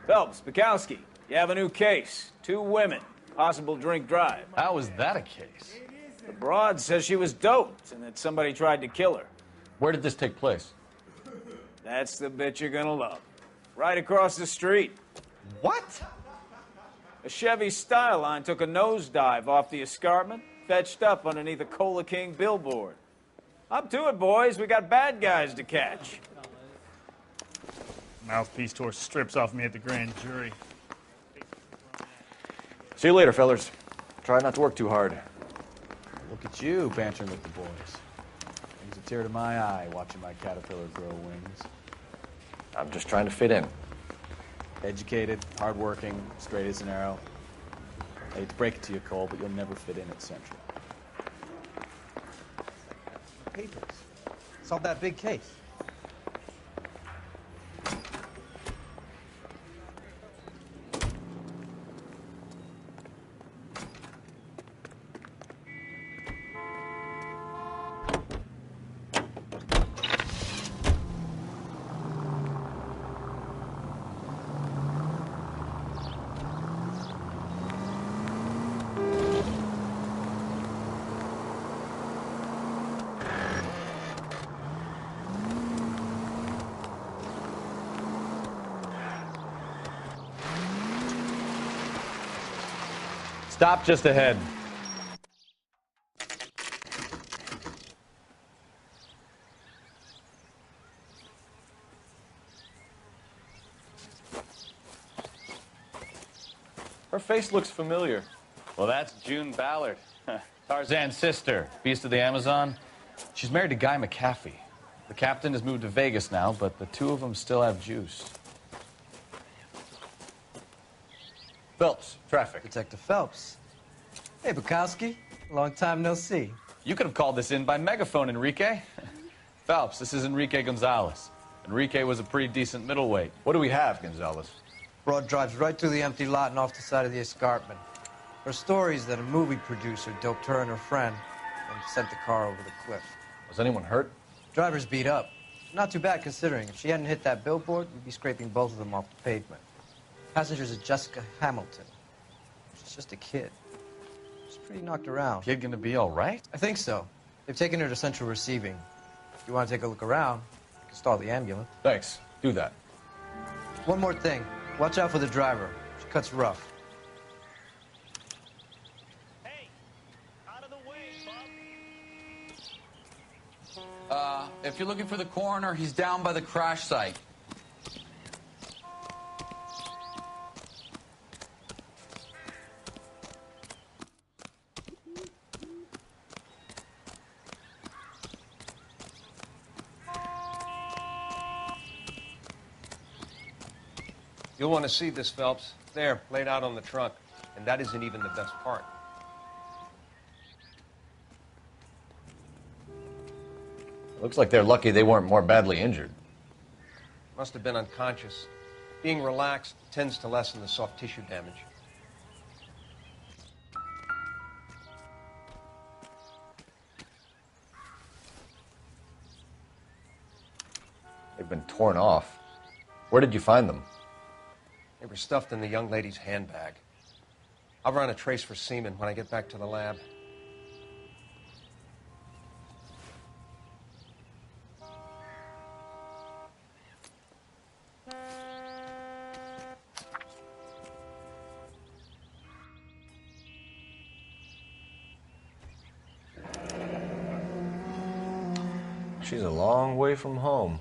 Phelps, Bukowski, you have a new case. 2 women, possible drink drive. How is that a case? The broad says she was doped and that somebody tried to kill her. Where did this take place? That's the bit you're gonna love. Right across the street. What? A Chevy Styline took a nosedive off the escarpment, fetched up underneath a Cola King billboard. Up to it, boys. We got bad guys to catch. Mouthpiece tore strips off me at the grand jury. See you later, fellers. Try not to work too hard. Look at you bantering with the boys. Brings a tear to my eye watching my caterpillar grow wings. I'm just trying to fit in. Educated, hardworking, straight as an arrow. I hate to break it to you, Cole, but you'll never fit in at Central. Papers. Solved that big case. Stop just ahead. Her face looks familiar. Well, that's June Ballard, Tarzan's sister, beast of the Amazon. She's married to Guy McAfee. The captain has moved to Vegas now, but the 2 of them still have juice. Phelps, traffic. Detective Phelps. Hey, Bukowski. Long time no see. You could have called this in by megaphone, Enrique. Phelps, this is Enrique Gonzalez. Enrique was a pretty decent middleweight. What do we have, Gonzalez? Broad drives right through the empty lot and off the side of the escarpment. Her story is that a movie producer doped her and her friend and sent the car over the cliff. Was anyone hurt? Driver's beat up. Not too bad considering. If she hadn't hit that billboard, we'd be scraping both of them off the pavement. Passengers are Jessica Hamilton. She's just a kid. She's pretty knocked around. Kid gonna be all right? I think so. They've taken her to central receiving. If you want to take a look around, you can stall the ambulance. Thanks. Do that. One more thing. Watch out for the driver. She cuts rough. Hey, out of the way, bub. If you're looking for the coroner, he's down by the crash site. You'll want to see this, Phelps. There, laid out on the trunk. And that isn't even the best part. Looks like they're lucky they weren't more badly injured. Must have been unconscious. Being relaxed tends to lessen the soft tissue damage. They've been torn off. Where did you find them? They were stuffed in the young lady's handbag. I'll run a trace for semen when I get back to the lab. She's a long way from home.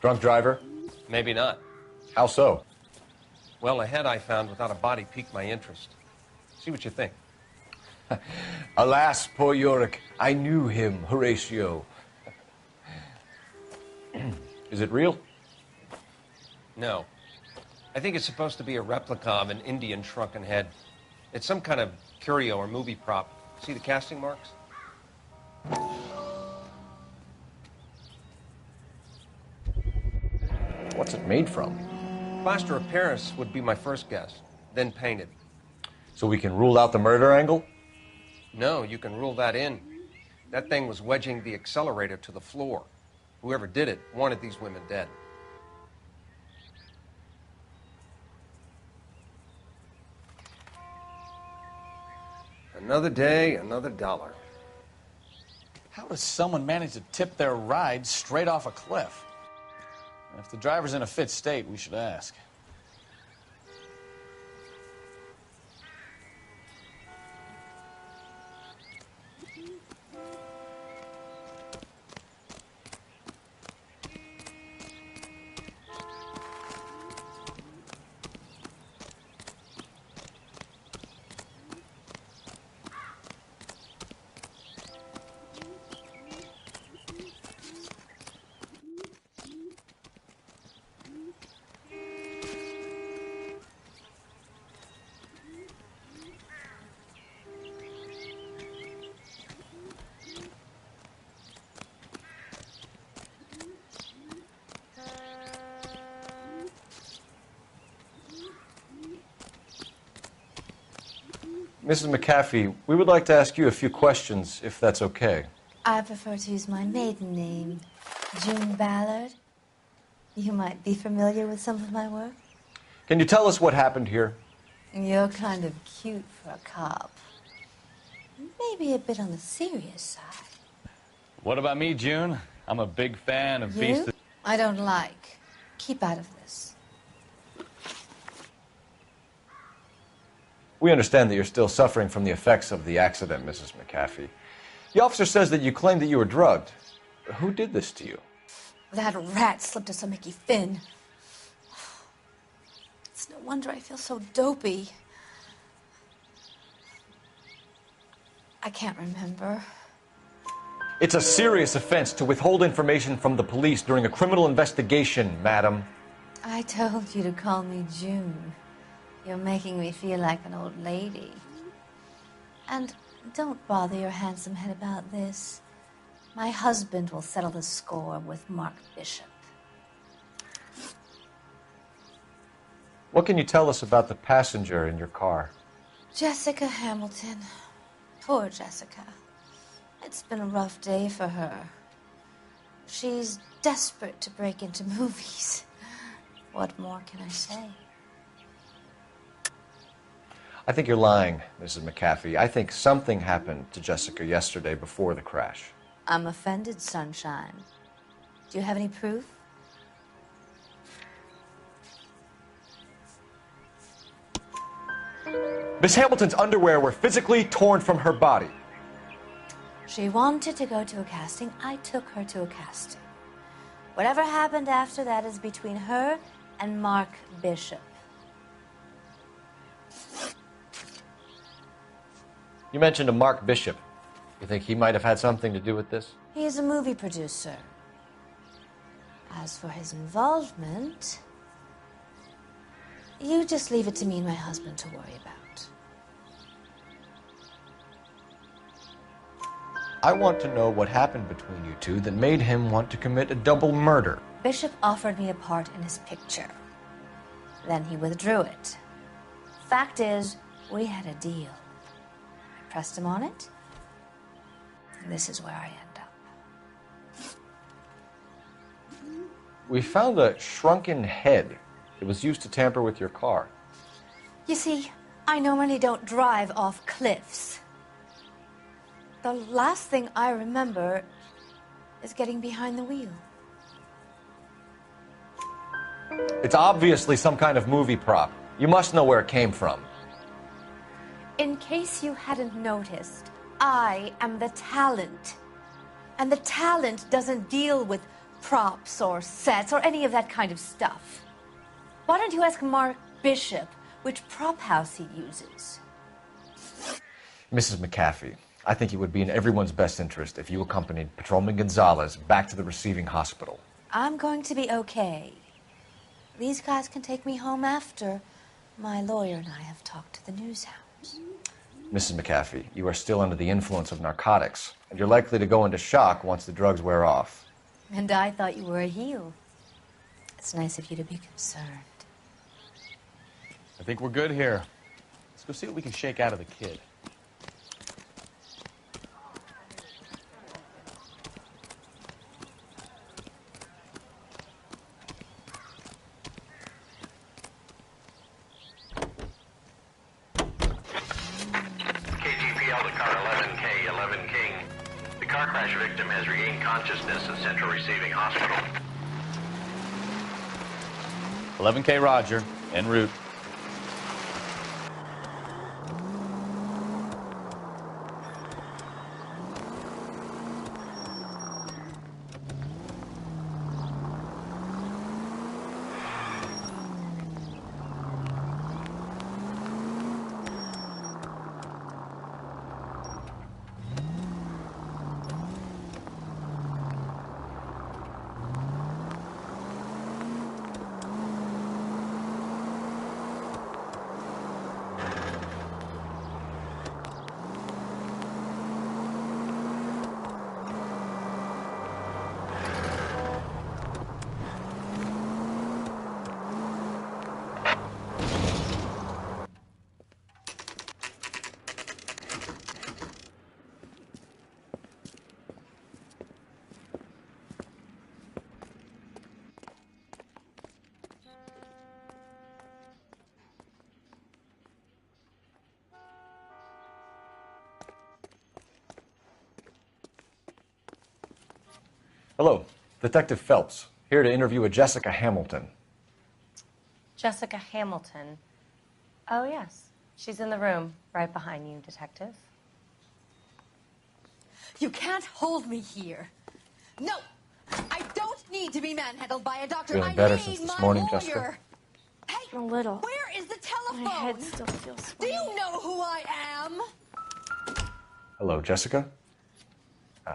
Drunk driver? Maybe not. How so? Well, a head I found without a body piqued my interest. See what you think. Alas, poor Yorick. I knew him, Horatio. Is it real? No. I think it's supposed to be a replica of an Indian shrunken head. It's some kind of curio or movie prop. See the casting marks? What's it made from? Plaster of Paris would be my first guess, then painted. So we can rule out the murder angle? No, you can rule that in. That thing was wedging the accelerator to the floor. Whoever did it wanted these women dead. Another day, another dollar. How does someone manage to tip their ride straight off a cliff? And if the driver's in a fit state, we should ask. Mrs. McAfee, we would like to ask you a few questions, if that's okay. I prefer to use my maiden name, June Ballard. You might be familiar with some of my work. Can you tell us what happened here? You're kind of cute for a cop. Maybe a bit on the serious side. What about me, June? I'm a big fan of You? Beast. I don't like. Keep out of this. We understand that you're still suffering from the effects of the accident, Mrs. McAfee. The officer says that you claimed that you were drugged. Who did this to you? That rat slipped us a Mickey Finn. It's no wonder I feel so dopey. I can't remember. It's a serious offense to withhold information from the police during a criminal investigation, madam. I told you to call me June. You're making me feel like an old lady. And don't bother your handsome head about this. My husband will settle the score with Mark Bishop. What can you tell us about the passenger in your car? Jessica Hamilton. Poor Jessica. It's been a rough day for her. She's desperate to break into movies. What more can I say? I think you're lying, Mrs. McAfee. I think something happened to Jessica yesterday before the crash. I'm offended, Sunshine. Do you have any proof? Miss Hamilton's underwear were physically torn from her body. She wanted to go to a casting. I took her to a casting. Whatever happened after that is between her and Mark Bishop. You mentioned a Mark Bishop. You think he might have had something to do with this? He's a movie producer. As for his involvement, you just leave it to me and my husband to worry about. I want to know what happened between you two that made him want to commit a double murder. Bishop offered me a part in his picture. Then he withdrew it. Fact is, we had a deal. I pressed him on it, and this is where I end up. We found a shrunken head. It was used to tamper with your car. You see, I normally don't drive off cliffs. The last thing I remember is getting behind the wheel. It's obviously some kind of movie prop. You must know where it came from. In case you hadn't noticed, I am the talent. And the talent doesn't deal with props or sets or any of that kind of stuff. Why don't you ask Mark Bishop which prop house he uses? Mrs. McAfee, I think it would be in everyone's best interest if you accompanied Patrolman Gonzalez back to the receiving hospital. I'm going to be okay. These guys can take me home after my lawyer and I have talked to the news house. Mrs. McAfee, you are still under the influence of narcotics, and you're likely to go into shock once the drugs wear off. And I thought you were a heel. It's nice of you to be concerned. I think we're good here. Let's go see what we can shake out of the kid. KGPL to car 11K, 11 King. The car crash victim has regained consciousness at Central Receiving Hospital. 11K Roger, en route. Hello, Detective Phelps, here to interview a Jessica Hamilton. Jessica Hamilton. Oh, yes. She's in the room right behind you, Detective. You can't hold me here. No! I don't need to be manhandled by a doctor. Feeling I better need since this my morning, lawyer. Jessica? Hey, A little. where is the telephone? My head still feels Do swollen. you know who I am? Hello, Jessica.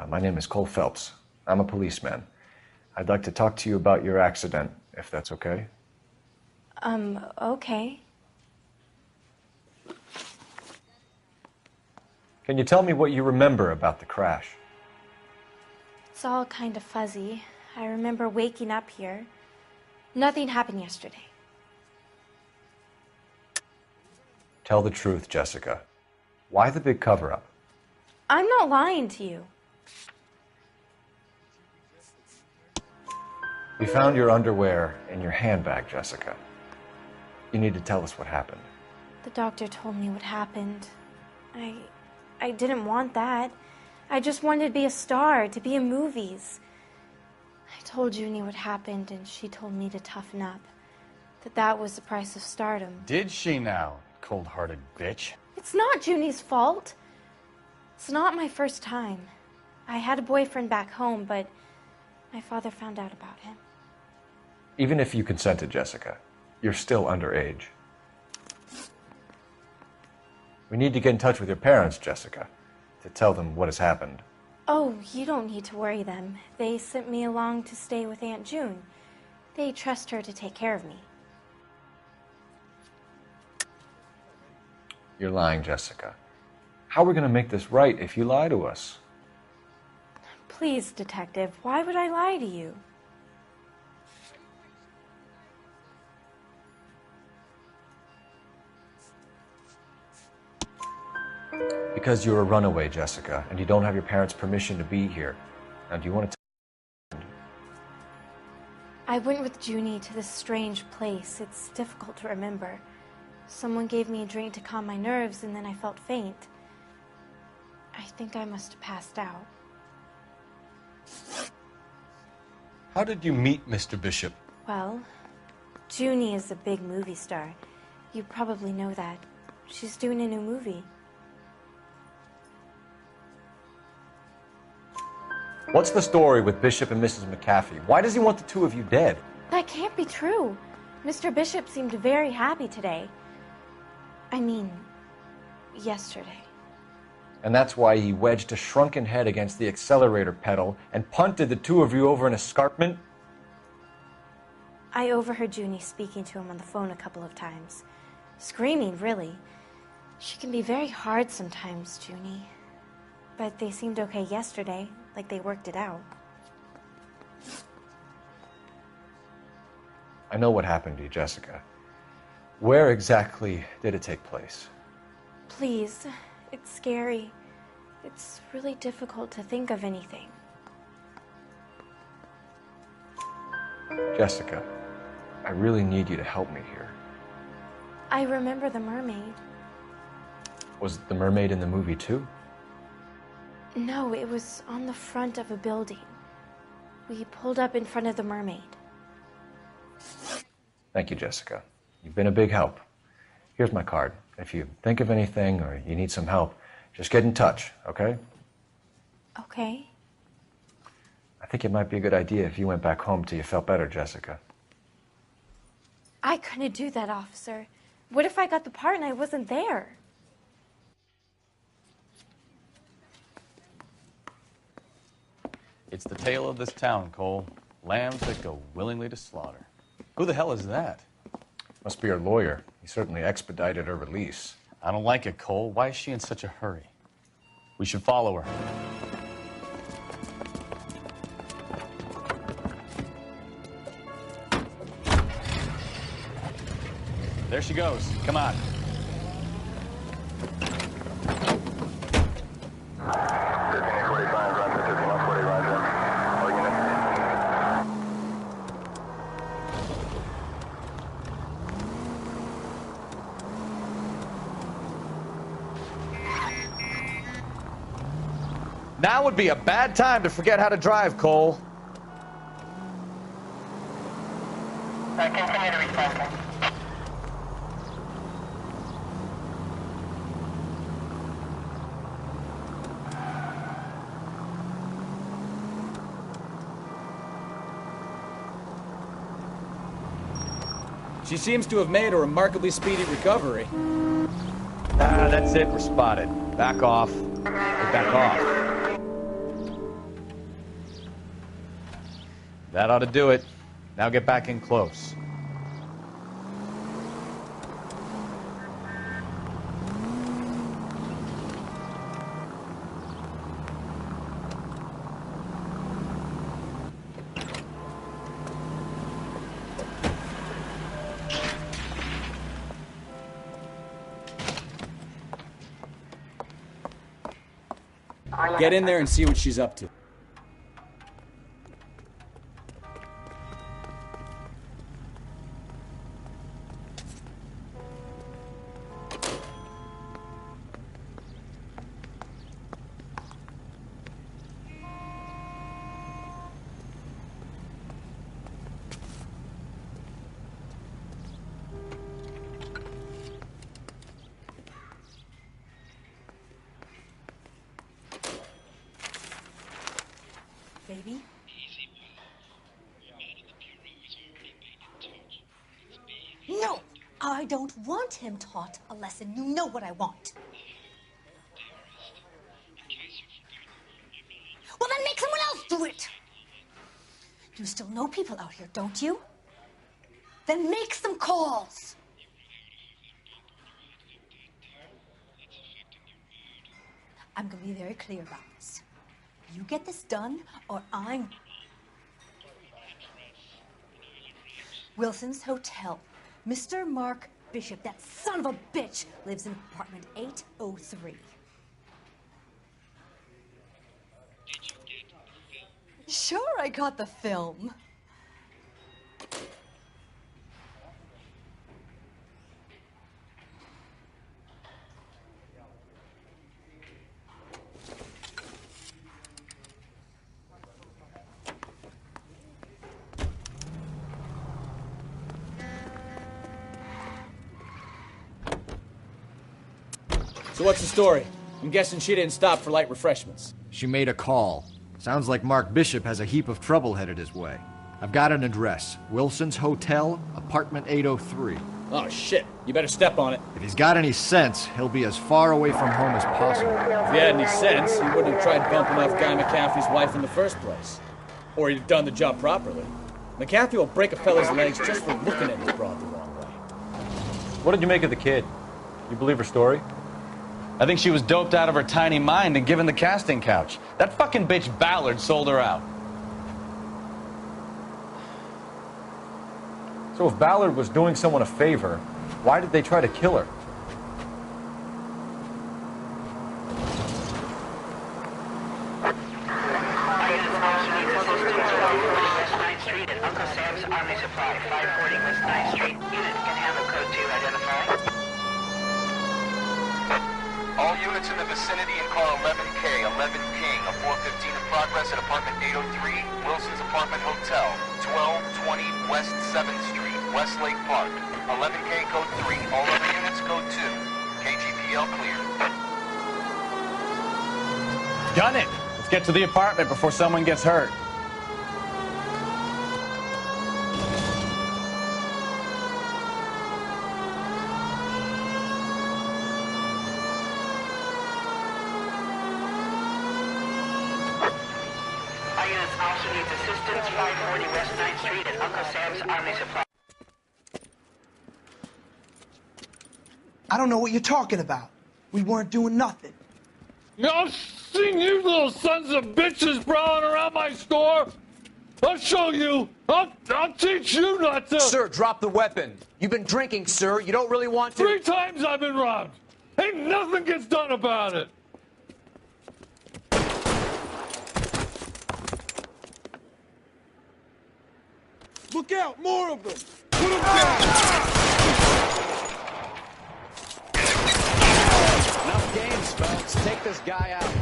My name is Cole Phelps. I'm a policeman. I'd like to talk to you about your accident, if that's okay. Okay. Can you tell me what you remember about the crash? It's all kind of fuzzy. I remember waking up here. Nothing happened yesterday. Tell the truth, Jessica. Why the big cover-up? I'm not lying to you. We found your underwear in your handbag, Jessica. You need to tell us what happened. The doctor told me what happened. I didn't want that. I just wanted to be a star, to be in movies. I told Junie what happened, and she told me to toughen up. That was the price of stardom. Did she now, cold-hearted bitch? It's not Junie's fault. It's not my first time. I had a boyfriend back home, but my father found out about him. Even if you consented, Jessica, you're still underage. We need to get in touch with your parents, Jessica, to tell them what has happened. Oh, you don't need to worry them. They sent me along to stay with Aunt June. They trust her to take care of me. You're lying, Jessica. How are we going to make this right if you lie to us? Please, Detective, why would I lie to you? Because you're a runaway, Jessica, and you don't have your parents' permission to be here. Now, do you want to I went with Junie to this strange place. It's difficult to remember. Someone gave me a drink to calm my nerves, and then I felt faint. I think I must have passed out. How did you meet Mr. Bishop? Well, Junie is a big movie star. You probably know that. She's doing a new movie. What's the story with Bishop and Mrs. McAfee? Why does he want the two of you dead? That can't be true. Mr. Bishop seemed very happy today. I mean, yesterday. And that's why he wedged a shrunken head against the accelerator pedal and punted the two of you over an escarpment? I overheard Junie speaking to him on the phone a couple of times. Screaming, really. She can be very hard sometimes, Junie. But they seemed okay yesterday, like they worked it out. I know what happened to you, Jessica. Where exactly did it take place? Please, it's scary. It's really difficult to think of anything. Jessica, I really need you to help me here. I remember the mermaid. Was the mermaid in the movie too? No, it was on the front of a building. We pulled up in front of the mermaid. Thank you, Jessica. You've been a big help. Here's my card. If you think of anything or you need some help, just get in touch, okay? Okay. I think it might be a good idea if you went back home till you felt better, Jessica. I couldn't do that, officer. What if I got the part and I wasn't there? It's the tale of this town, Cole. Lambs that go willingly to slaughter. Who the hell is that? Must be her lawyer. He certainly expedited her release. I don't like it, Cole. Why is she in such a hurry? We should follow her. There she goes. Come on. Now would be a bad time to forget how to drive, Cole. Continue to respond. She seems to have made a remarkably speedy recovery. Ah, that's it. We're spotted. Back off. Hey, back off. That ought to do it. Now get back in close. Get in there and see what she's up to. Baby? No! I don't want him taught a lesson. You know what I want. Well, then make someone else do it! You still know people out here, don't you? Then make some calls! I'm going to be very clear about this. You get this done, or I'm... Wilson's Hotel. Mr. Mark Bishop, that son of a bitch, lives in apartment 803. Sure, I got the film. So what's the story? I'm guessing she didn't stop for light refreshments. She made a call. Sounds like Mark Bishop has a heap of trouble headed his way. I've got an address. Wilson's Hotel, apartment 803. Oh, shit. You better step on it. If he's got any sense, he'll be as far away from home as possible. If he had any sense, he wouldn't have tried bumping off Guy McCaffrey's wife in the first place. Or he'd have done the job properly. McCaffrey will break a fella's legs just for looking at his broad the wrong way. What did you make of the kid? You believe her story? I think she was doped out of her tiny mind and given the casting couch. That fucking bitch Ballard sold her out. So if Ballard was doing someone a favor, why did they try to kill her? All units in the vicinity in car 11K, 11 King, a 415 in progress at apartment 803, Wilson's Apartment Hotel, 1220 West 7th Street, Westlake Park. 11K code 3, all other units code 2. KGPL clear. Gun it! Let's get to the apartment before someone gets hurt. Officer needs assistance, 540 West 9th Street at Uncle Sam's Army Supply. I don't know what you're talking about. We weren't doing nothing. I've seen you little sons of bitches prowling around my store. I'll show you. I'll teach you not to. Sir, drop the weapon. You've been drinking, sir. You don't really want to. 3 times I've been robbed. Ain't nothing gets done about it. Look out, more of them! Put them down! Enough games, folks. Take this guy out.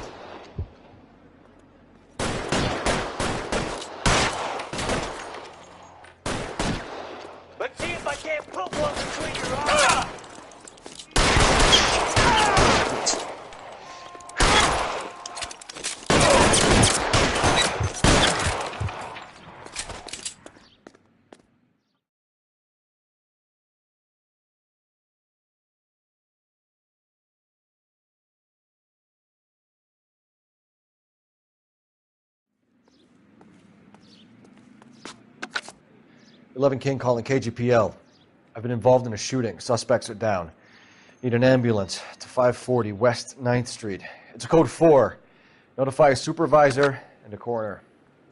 Let's see if I can't put one between your eyes. King calling KGPL. I've been involved in a shooting. Suspects are down. Need an ambulance to 540 West 9th Street. It's a code 4. Notify a supervisor and a coroner.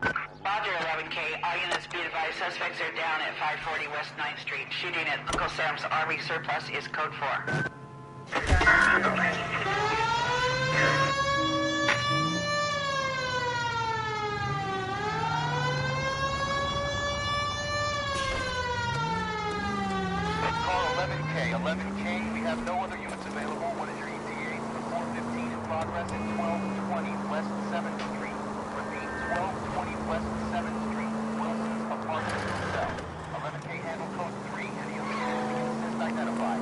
Roger, 11K. All units be advised. Suspects are down at 540 West 9th Street. Shooting at Uncle Sam's Army surplus is code 4. Car 11K, 11 King, we have no other units available. What is your ETA? The 415 in progress at 1220 West 7th Street. Repeat, 1220 West 7th Street, Wilson's Apartment Hotel. 11K handle code 3. Any other units can assist identified.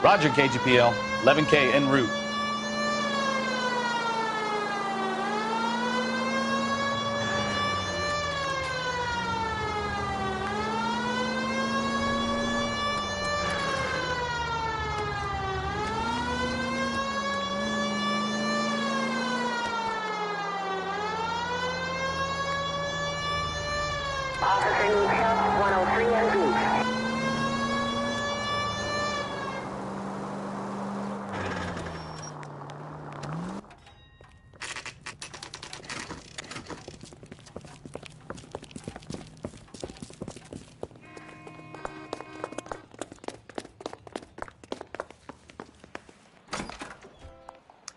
Roger, KGPL. 11K en route. Officer needs help, 103 MD.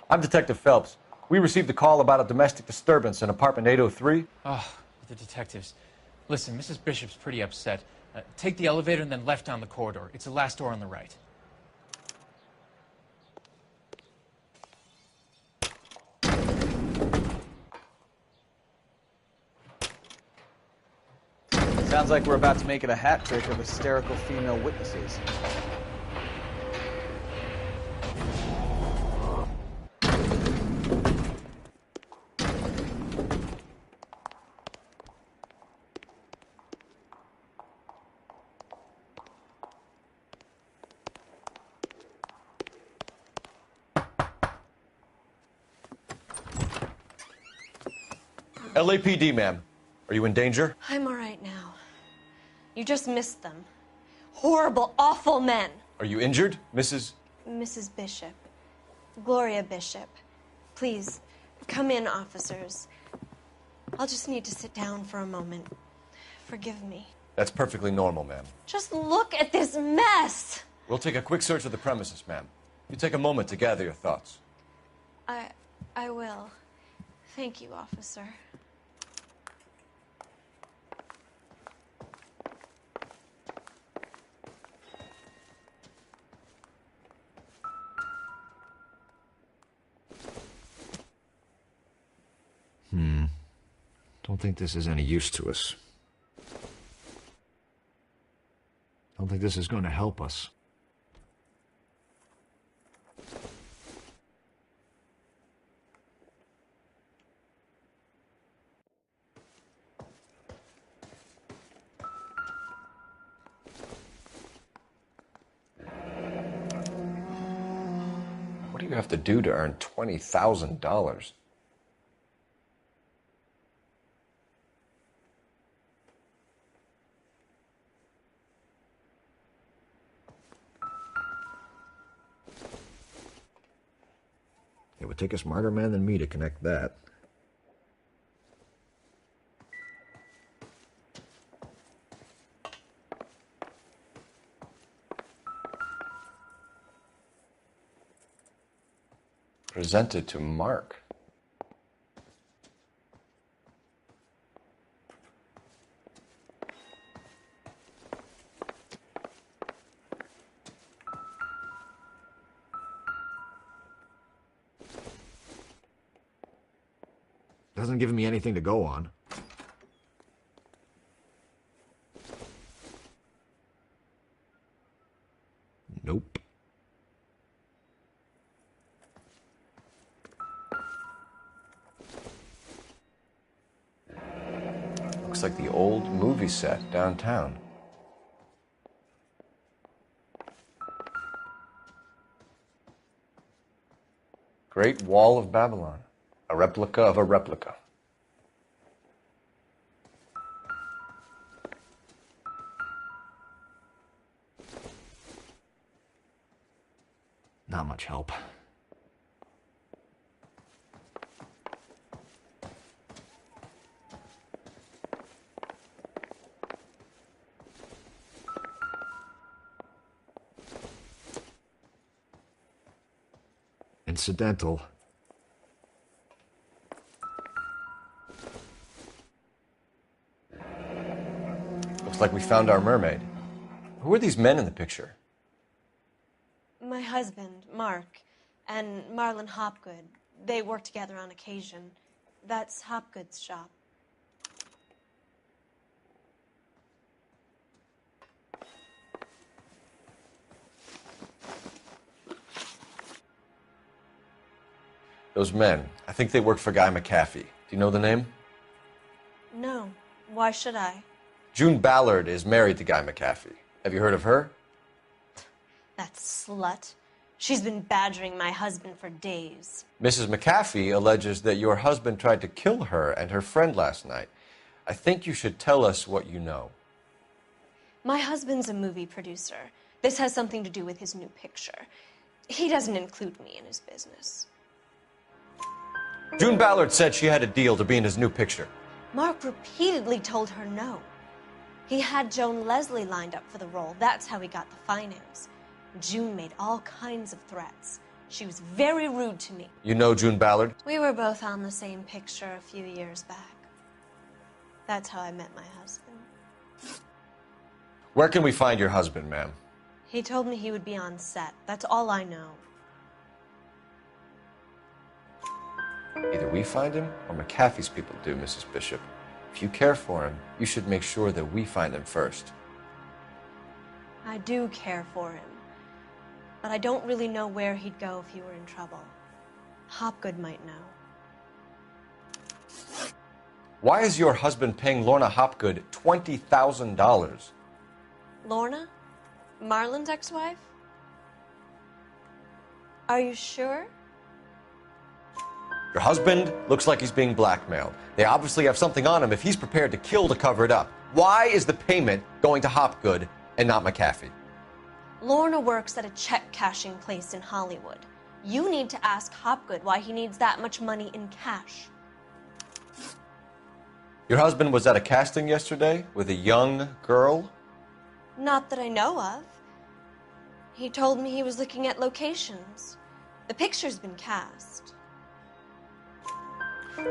I'm Detective Phelps. We received a call about a domestic disturbance in apartment 803. Oh, the detectives. Listen, Mrs. Bishop's pretty upset. Take the elevator and then left down the corridor. It's the last door on the right. Sounds like we're about to make it a hat trick of hysterical female witnesses. LAPD, ma'am. Are you in danger? I'm all right now. You just missed them. Horrible, awful men. Are you injured, Mrs.? Mrs. Bishop. Gloria Bishop. Please, come in, officers. I'll just need to sit down for a moment. Forgive me. That's perfectly normal, ma'am. Just look at this mess! We'll take a quick search of the premises, ma'am. You take a moment to gather your thoughts. I will. Thank you, officer. Don't think this is any use to us. Don't think this is going to help us. What do you have to do to earn $20,000? It would take a smarter man than me to connect that. Presented to Mark. Doesn't give me anything to go on. Nope. Looks like the old movie set downtown. Great Wall of Babylon. A replica of a replica. Not much help. Incidental. Looks like we found our mermaid. Who are these men in the picture? My husband, Mark, and Marlon Hopgood. They work together on occasion. That's Hopgood's shop. Those men, I think they work for Guy McAfee. Do you know the name? No. Why should I? June Ballard is married to Guy McAfee. Have you heard of her? That slut. She's been badgering my husband for days. Mrs. McAfee alleges that your husband tried to kill her and her friend last night. I think you should tell us what you know. My husband's a movie producer. This has something to do with his new picture. He doesn't include me in his business. June Ballard said she had a deal to be in his new picture. Mark repeatedly told her no. He had Joan Leslie lined up for the role. That's how he got the finance. June made all kinds of threats. She was very rude to me. You know June Ballard? We were both on the same picture a few years back. That's how I met my husband. Where can we find your husband, ma'am? He told me he would be on set. That's all I know. Either we find him or McAfee's people do, Mrs. Bishop. If you care for him, you should make sure that we find him first. I do care for him. But I don't really know where he'd go if he were in trouble. Hopgood might know. Why is your husband paying Lorna Hopgood $20,000? Lorna? Marlon's ex-wife? Are you sure? Your husband looks like he's being blackmailed. They obviously have something on him if he's prepared to kill to cover it up. Why is the payment going to Hopgood and not McAfee? Lorna works at a check cashing place in Hollywood. You need to ask Hopgood why he needs that much money in cash. Your husband was at a casting yesterday with a young girl? Not that I know of. He told me he was looking at locations. The picture's been cast.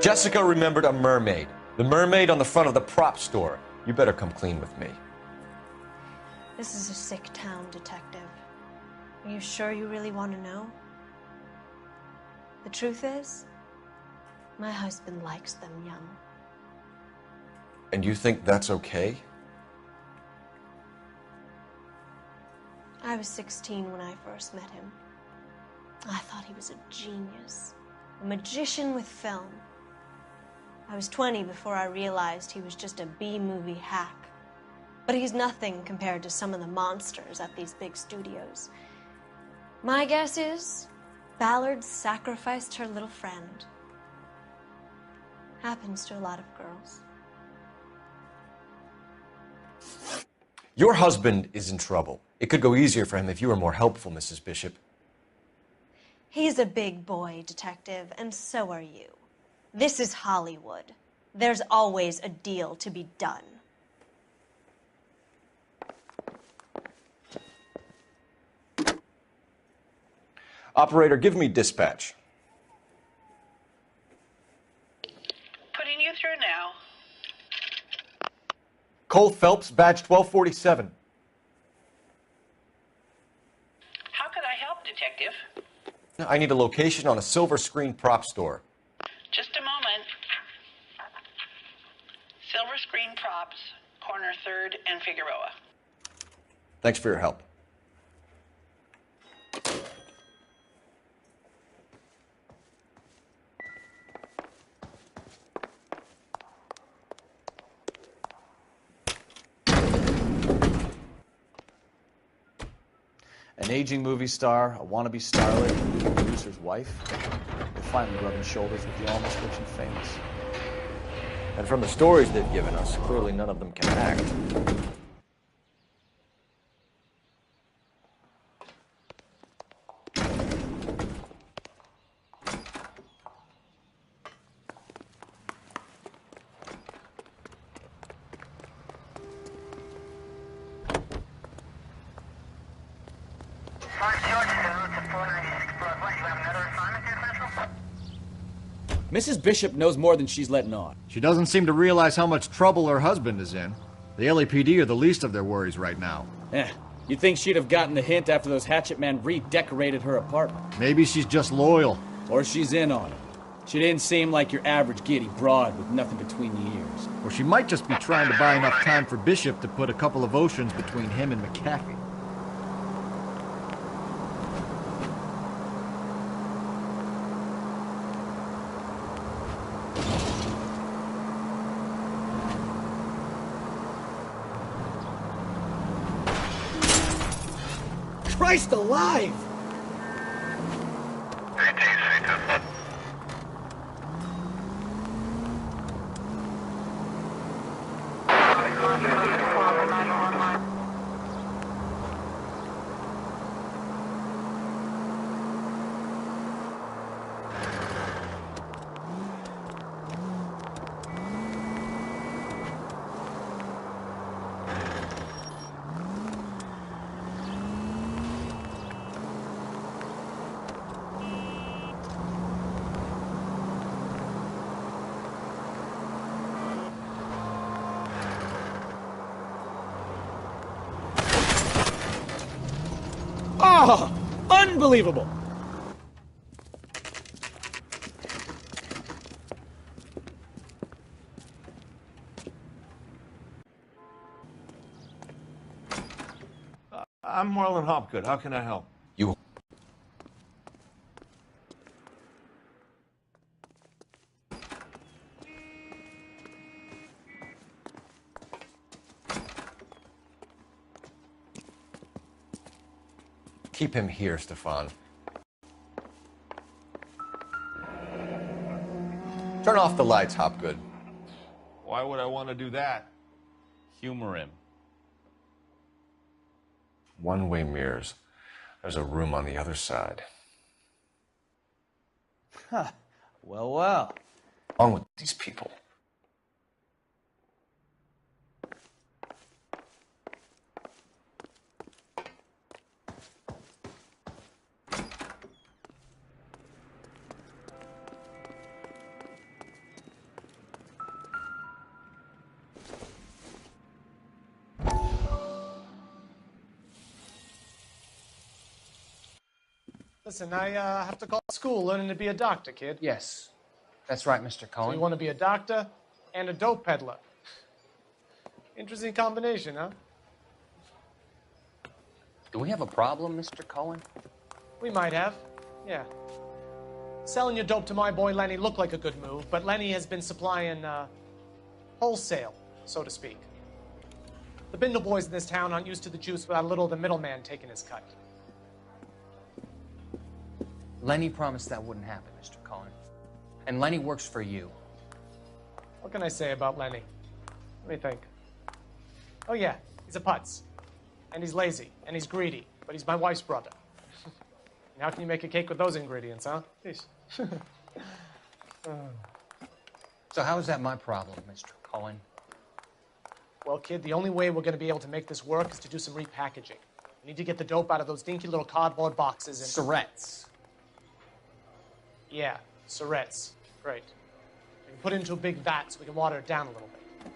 Jessica remembered a mermaid. The mermaid on the front of the prop store. You better come clean with me. This is a sick town, Detective. Are you sure you really want to know? The truth is, my husband likes them young. And you think that's okay? I was 16 when I first met him. I thought he was a genius, a magician with film. I was 20 before I realized he was just a B-movie hack. But he's nothing compared to some of the monsters at these big studios. My guess is Ballard sacrificed her little friend. Happens to a lot of girls. Your husband is in trouble. It could go easier for him if you were more helpful, Mrs. Bishop. He's a big boy, Detective, and so are you. This is Hollywood. There's always a deal to be done. Operator, give me dispatch. Putting you through now. Cole Phelps, badge 1247. How could I help, Detective? I need a location on a silver screen prop store. Just a moment. Silver Screen Props, corner 3rd and Figueroa. Thanks for your help. An aging movie star, a wannabe starlet, a movie producer's wife. They're finally rubbing shoulders with the almost rich and famous. And from the stories they've given us, clearly none of them can act. Mrs. Bishop knows more than she's letting on. She doesn't seem to realize how much trouble her husband is in. The LAPD are the least of their worries right now. You'd think she'd have gotten the hint after those hatchet men redecorated her apartment. Maybe she's just loyal. Or she's in on it. She didn't seem like your average giddy broad with nothing between the ears. Or she might just be trying to buy enough time for Bishop to put a couple of oceans between him and McAfee. Christ alive! Oh, unbelievable! I'm Marlon Hopgood. How can I help? You. Keep him here, Stefan. Turn off the lights, Hopgood. Why would I want to do that? Humor him. One-way mirrors. There's a room on the other side. Huh. Well, well. What's wrong with these people? Listen, I have to call school learning to be a doctor, kid. Yes. That's right, Mr. Cohen. So you want to be a doctor and a dope peddler. Interesting combination, huh? Do we have a problem, Mr. Cohen? We might have, yeah. Selling your dope to my boy Lenny looked like a good move, but Lenny has been supplying wholesale, so to speak. The Bindle boys in this town aren't used to the juice without a little of the middleman taking his cut. Lenny promised that wouldn't happen, Mr. Cohen. And Lenny works for you. What can I say about Lenny? Let me think. Oh yeah, he's a putz. And he's lazy, and he's greedy, but he's my wife's brother. And how can you make a cake with those ingredients, huh? Jeez. So how is that my problem, Mr. Cohen? Well, kid, the only way we're going to be able to make this work is to do some repackaging. We need to get the dope out of those dinky little cardboard boxes and... Surrettes. Yeah, Surrettes. Great. We can put it into a big vat so we can water it down a little bit.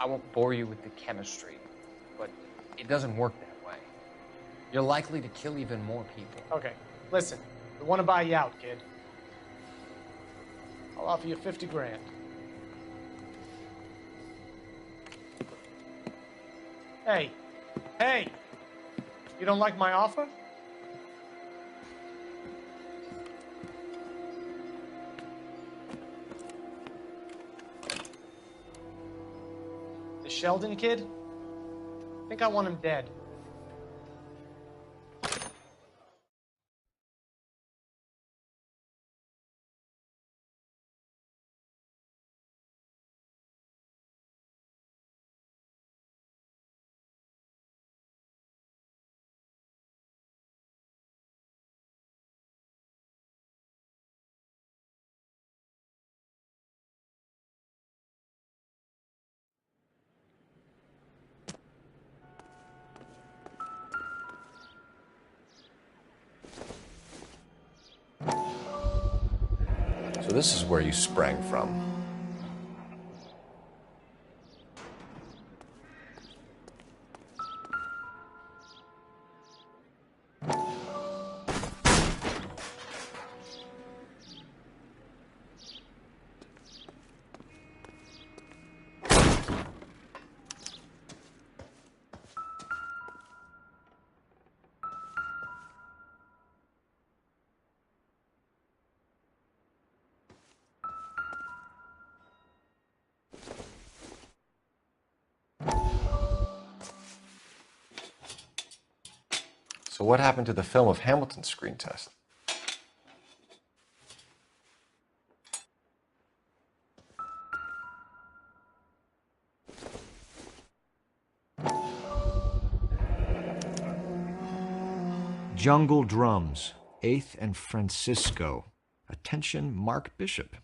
I won't bore you with the chemistry, but it doesn't work that way. You're likely to kill even more people. Okay, listen. We want to buy you out, kid. I'll offer you 50 grand. Hey. Hey! You don't like my offer? The Sheldon kid? I think I want him dead. So this is where you sprang from. So what happened to the film of Hamilton's screen test? Jungle Drums, 8th and Francisco. Attention, Mark Bishop.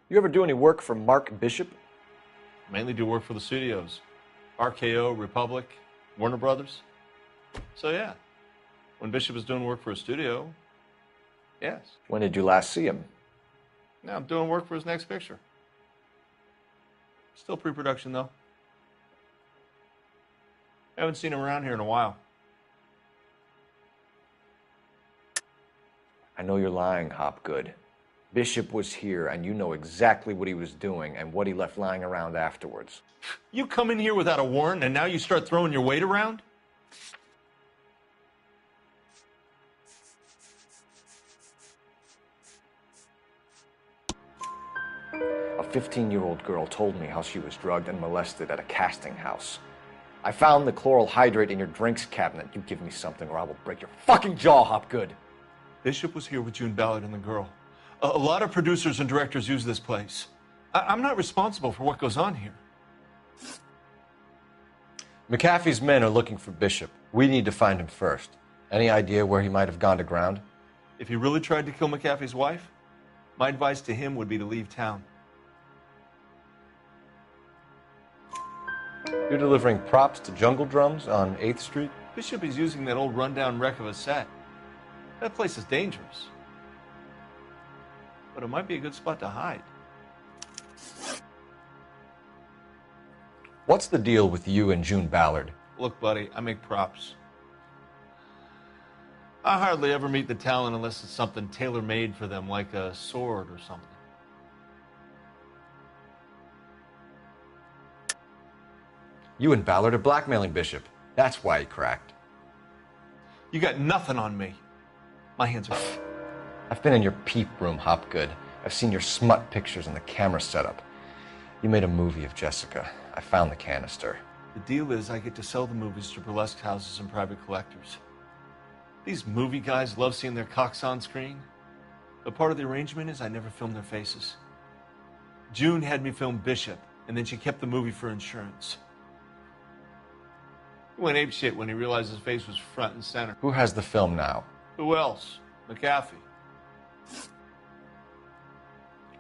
You ever do any work for Mark Bishop? Mainly do work for the studios. RKO, Republic, Warner Brothers. So yeah, when Bishop was doing work for a studio, yes. When did you last see him? Now I'm doing work for his next picture. Still pre-production though. Haven't seen him around here in a while. I know you're lying, Hopgood. Bishop was here, and you know exactly what he was doing and what he left lying around afterwards. You come in here without a warrant, and now you start throwing your weight around? A 15-year-old girl told me how she was drugged and molested at a casting house. I found the chloral hydrate in your drinks cabinet. You give me something or I will break your fucking jaw, Hopgood. Bishop was here with June Ballard and the girl. A lot of producers and directors use this place. I'm not responsible for what goes on here. McAfee's men are looking for Bishop. We need to find him first. Any idea where he might have gone to ground? If he really tried to kill McAfee's wife, my advice to him would be to leave town. You're delivering props to Jungle Drums on 8th Street? Bishop is using that old rundown wreck of a set. That place is dangerous. But it might be a good spot to hide. What's the deal with you and June Ballard? Look, buddy, I make props. I hardly ever meet the talent unless it's something tailor-made for them, like a sword or something. You and Ballard are blackmailing Bishop. That's why he cracked. You got nothing on me. My hands are... I've been in your peep room, Hopgood. I've seen your smut pictures and the camera setup. You made a movie of Jessica. I found the canister. The deal is I get to sell the movies to burlesque houses and private collectors. These movie guys love seeing their cocks on screen. But part of the arrangement is I never film their faces. June had me film Bishop, and then she kept the movie for insurance. He went apeshit when he realized his face was front and center. Who has the film now? Who else? McAfee.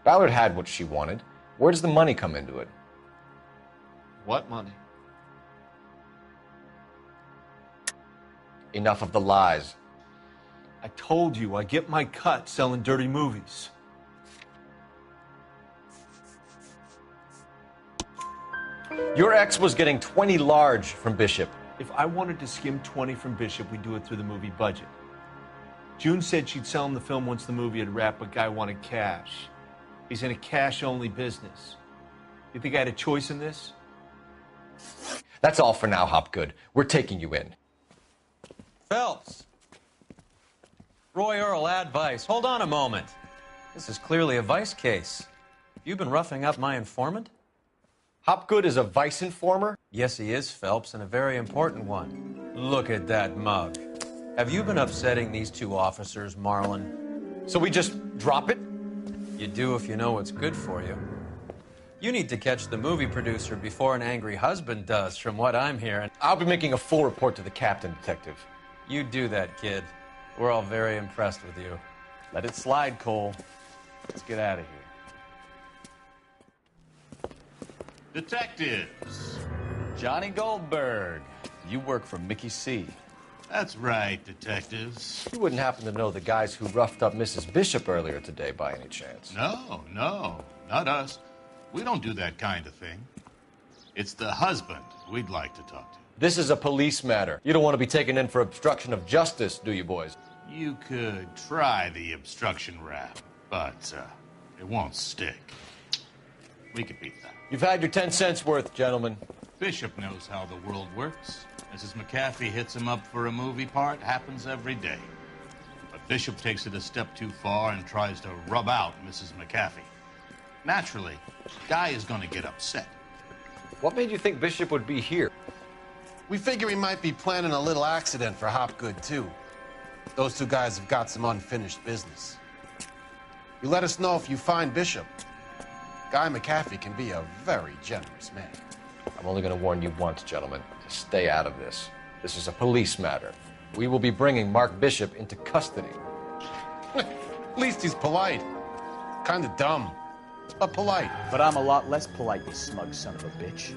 Ballard had what she wanted. Where does the money come into it? What money? Enough of the lies. I told you, I get my cut selling dirty movies. Your ex was getting 20 large from Bishop. If I wanted to skim 20 from Bishop, we'd do it through the movie budget. June said she'd sell him the film once the movie had wrapped, but Guy wanted cash. He's in a cash-only business. You think I had a choice in this? That's all for now, Hopgood. We're taking you in. Phelps. Roy Earl, ad vice. Hold on a moment. This is clearly a vice case. You've been roughing up my informant? Hopgood is a vice informer? Yes, he is, Phelps, and a very important one. Look at that mug. Have you been upsetting these two officers, Marlon? So we just drop it? You do if you know what's good for you. You need to catch the movie producer before an angry husband does, from what I'm hearing. I'll be making a full report to the captain, Detective. You do that, kid. We're all very impressed with you. Let it slide, Cole. Let's get out of here. Detectives. Johnny Goldberg. You work for Mickey C. That's right, detectives. You wouldn't happen to know the guys who roughed up Mrs. Bishop earlier today by any chance? No, not us. We don't do that kind of thing. It's the husband we'd like to talk to. This is a police matter. You don't want to be taken in for obstruction of justice, do you, boys? You could try the obstruction rap, but it won't stick. We could beat that. You've had your 10 cents worth, gentlemen. Bishop knows how the world works. Mrs. McAfee hits him up for a movie part, happens every day. But Bishop takes it a step too far and tries to rub out Mrs. McAfee. Naturally, Guy is going to get upset. What made you think Bishop would be here? We figure he might be planning a little accident for Hopgood, too. Those two guys have got some unfinished business. You let us know if you find Bishop. Guy McAfee can be a very generous man. I'm only going to warn you once, gentlemen, to stay out of this. This is a police matter. We will be bringing Mark Bishop into custody. At least he's polite. Kind of dumb, but polite. But I'm a lot less polite, you smug son of a bitch.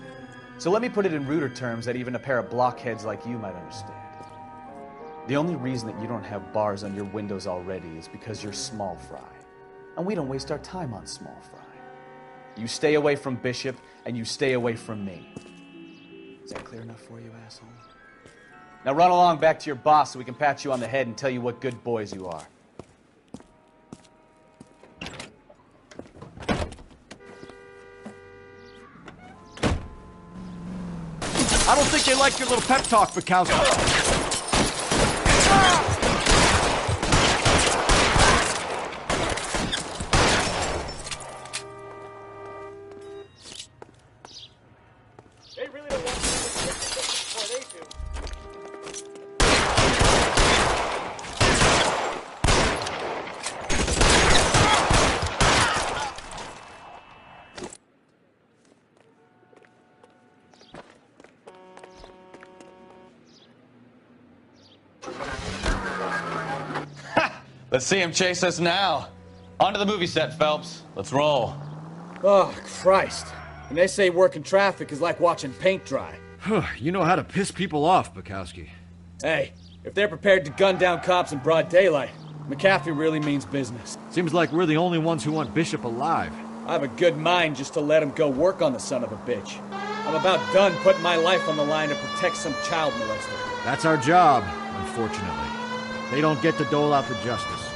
So let me put it in ruder terms that even a pair of blockheads like you might understand. The only reason that you don't have bars on your windows already is because you're small fry. And we don't waste our time on small fry. You stay away from Bishop, and you stay away from me. Is that clear enough for you, asshole? Now run along back to your boss so we can pat you on the head and tell you what good boys you are. like your little pep talk, Bukowski. They really don't want to before they do. Let's see him chase us now. Onto the movie set, Phelps. Let's roll. Oh, Christ. And they say working traffic is like watching paint dry. You know how to piss people off, Bukowski. Hey, if they're prepared to gun down cops in broad daylight, McAfee really means business. Seems like we're the only ones who want Bishop alive. I have a good mind just to let him go work on the son of a bitch. I'm about done putting my life on the line to protect some child molester. That's our job, unfortunately. They don't get to dole out the justice.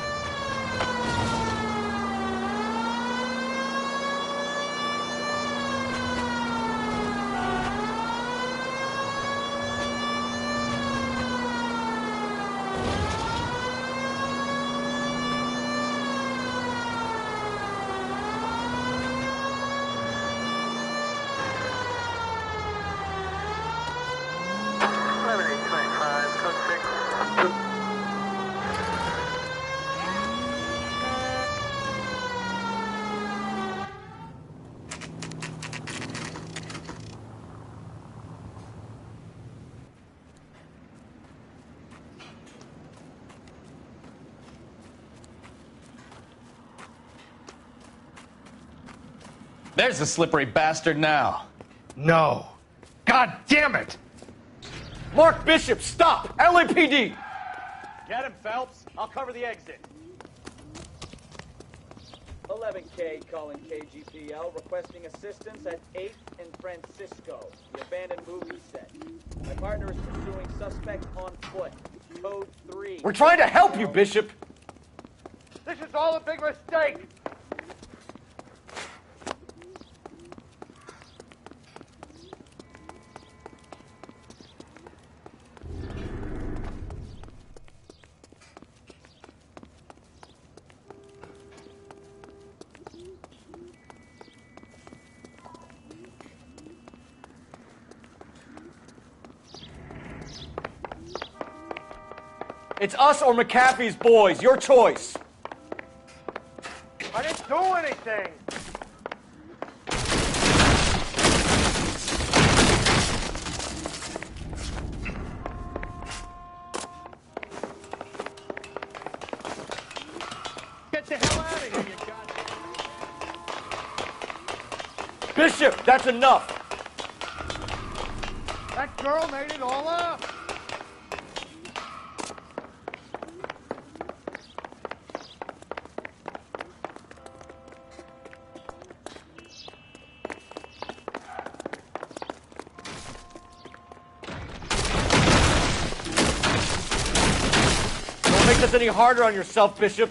There's the slippery bastard now. No. God damn it! Mark Bishop, stop! LAPD! Get him, Phelps. I'll cover the exit. 11K calling KGPL, requesting assistance at 8th and Francisco, the abandoned movie set. My partner is pursuing suspect on foot. Code 3. We're trying to help you, Bishop! This is all a big mistake! It's us or McAfee's boys. Your choice. I didn't do anything! Get the hell out of here, you goddamn... Bishop, that's enough! That girl made it all up! Don't make this any harder on yourself, Bishop.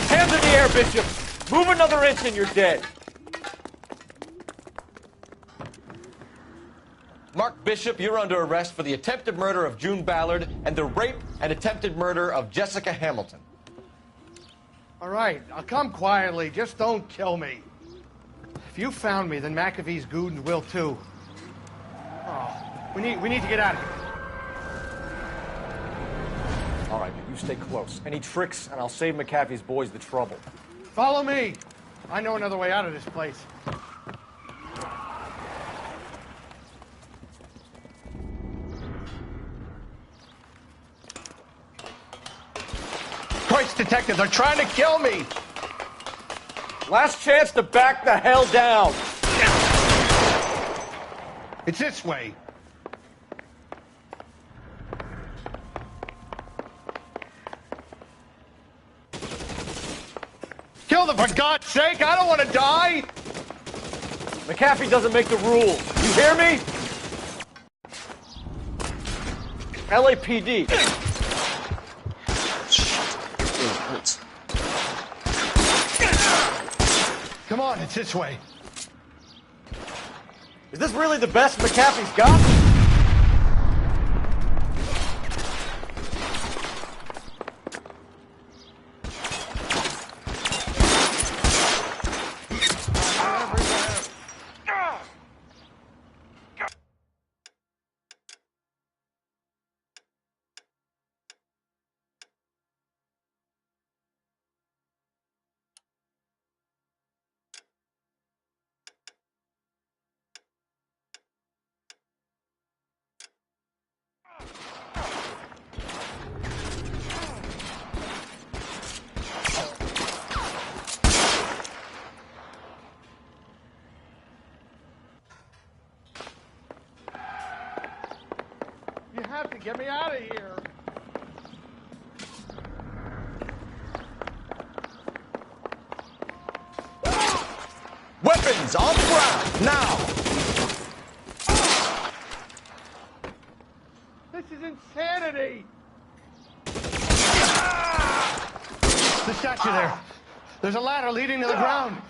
Hands in the air, Bishop! Move another inch and you're dead. Mark Bishop, you're under arrest for the attempted murder of June Ballard and the rape and attempted murder of Jessica Hamilton. All right, I'll come quietly. Just don't kill me. If you found me, then McAfee's goons will too. Oh, we need to get out of here. All right, but you stay close. Any tricks, and I'll save McAfee's boys the trouble. Follow me. I know another way out of this place. Christ, detectives are trying to kill me! Last chance to back the hell down! It's this way. Kill them, for God's sake! I don't want to die! McAfee doesn't make the rules. You hear me? LAPD. Come on, it's this way. Is this really the best McAfee's got? You have to get me out of here. Weapons on the ground, now! This is insanity! The statue there. There's a ladder leading to the ground.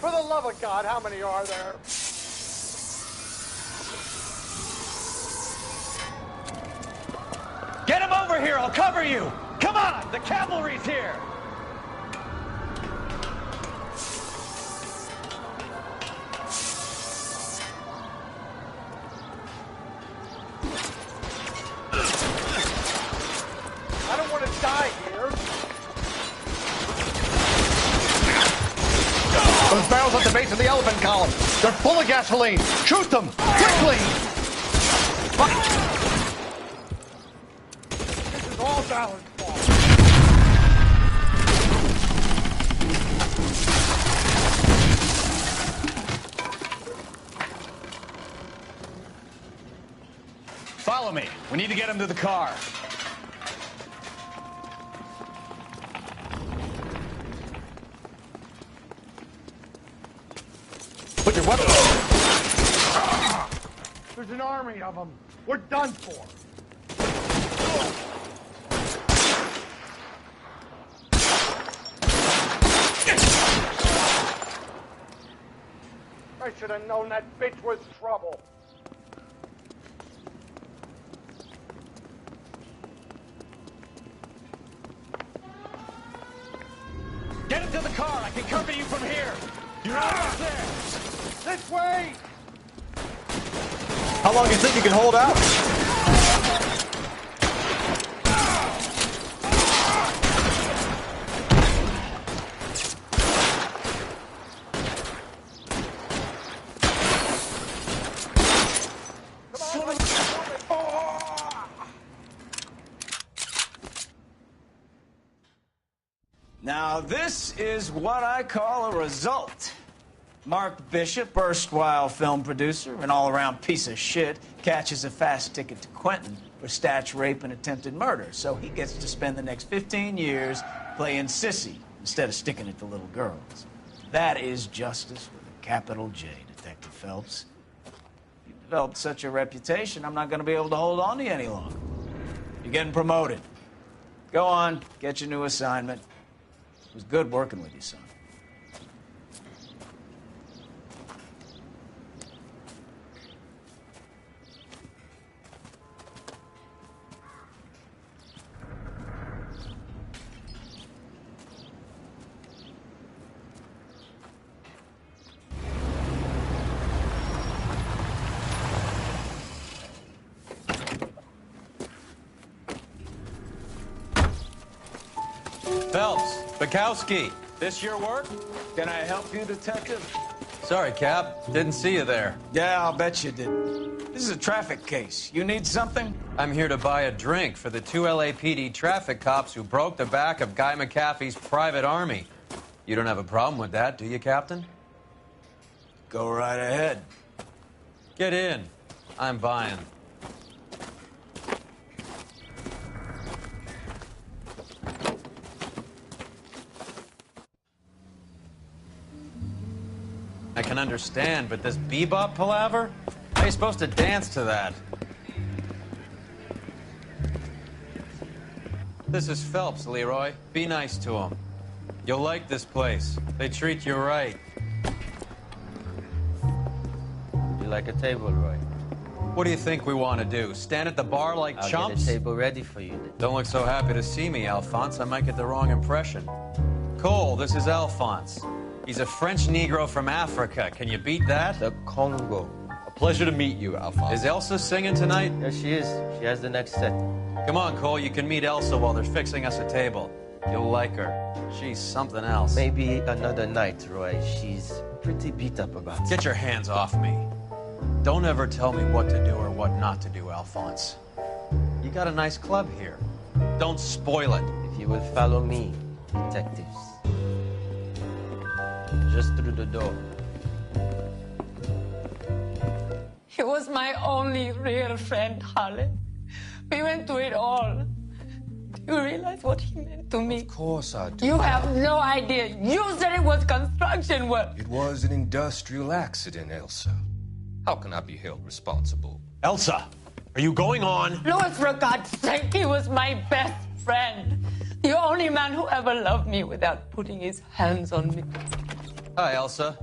For the love of God, how many are there? Get him over here, I'll cover you! Come on, the cavalry's here! I don't want to die here. Those barrels at the base of the elephant column. They're full of gasoline. Shoot them! Quickly! This is all Ballard's fault. Follow me. We need to get him to the car. Put your weapon. There's an army of them. We're done for. I should have known that bitch was trouble. Get him to the car. I can cover you from here. You're almost there. This way! How long do you think you can hold out? Now, this is what I call a result. Mark Bishop, erstwhile film producer and all-around piece of shit, catches a fast ticket to Quentin for statch rape and attempted murder. So he gets to spend the next 15 years playing sissy instead of sticking it to little girls. That is justice with a capital J, Detective Phelps. You've developed such a reputation, I'm not going to be able to hold on to you any longer. You're getting promoted. Go on, get your new assignment. It was good working with you, son. Phelps, Bukowski, this your work? Can I help you, Detective? Sorry, Cap. Didn't see you there. Yeah, I'll bet you did. This is a traffic case. You need something? I'm here to buy a drink for the 2 LAPD traffic cops who broke the back of Guy McAfee's private army. You don't have a problem with that, do you, Captain? Go right ahead. Get in. I'm buying. I can understand, but this bebop palaver? How are you supposed to dance to that? This is Phelps, Leroy. Be nice to him. You'll like this place. They treat you right. Would you like a table, Roy? What do you think we want to do? Stand at the bar like I'll chumps? get a table ready for you then. Don't look so happy to see me, Alphonse. I might get the wrong impression. Cole, this is Alphonse. He's a French Negro from Africa. Can you beat that? The Congo. A pleasure to meet you, Alphonse. Is Elsa singing tonight? Yes, she is. She has the next set. Come on, Cole. You can meet Elsa while they're fixing us a table. You'll like her. She's something else. Maybe another night, Roy. She's pretty beat up about it. Get your hands off me. Don't ever tell me what to do or what not to do, Alphonse. You got a nice club here. Don't spoil it. If you will follow me, detectives. Just through the door. He was my only real friend, Harlan. We went through it all. Do you realize what he meant to me? Of course I do. You have no idea. You said it was construction work. It was an industrial accident, Elsa. How can I be held responsible? Elsa, are you going on? Louis, for God's sake, he was my best friend. The only man who ever loved me without putting his hands on me. Hi, Elsa.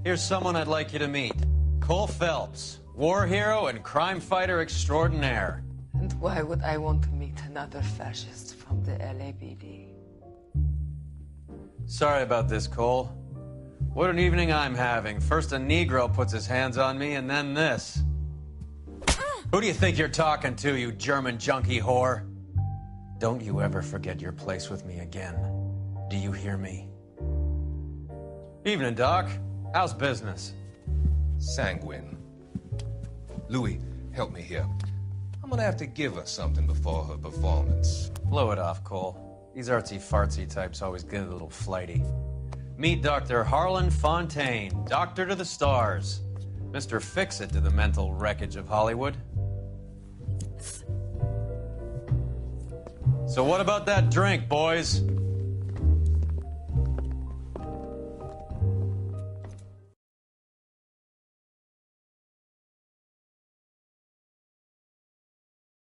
Here's someone I'd like you to meet. Cole Phelps, war hero and crime fighter extraordinaire. And why would I want to meet another fascist from the LAPD? Sorry about this, Cole. What an evening I'm having. First a Negro puts his hands on me, and then this. Who do you think you're talking to, you German junkie whore? Don't you ever forget your place with me again. Do you hear me? Evening, Doc. How's business? Sanguine. Louis, help me here. I'm gonna have to give her something before her performance. Blow it off, Cole. These artsy-fartsy types always get a little flighty. Meet Dr. Harlan Fontaine, doctor to the stars. Mr. Fix-It to the mental wreckage of Hollywood. So what about that drink, boys?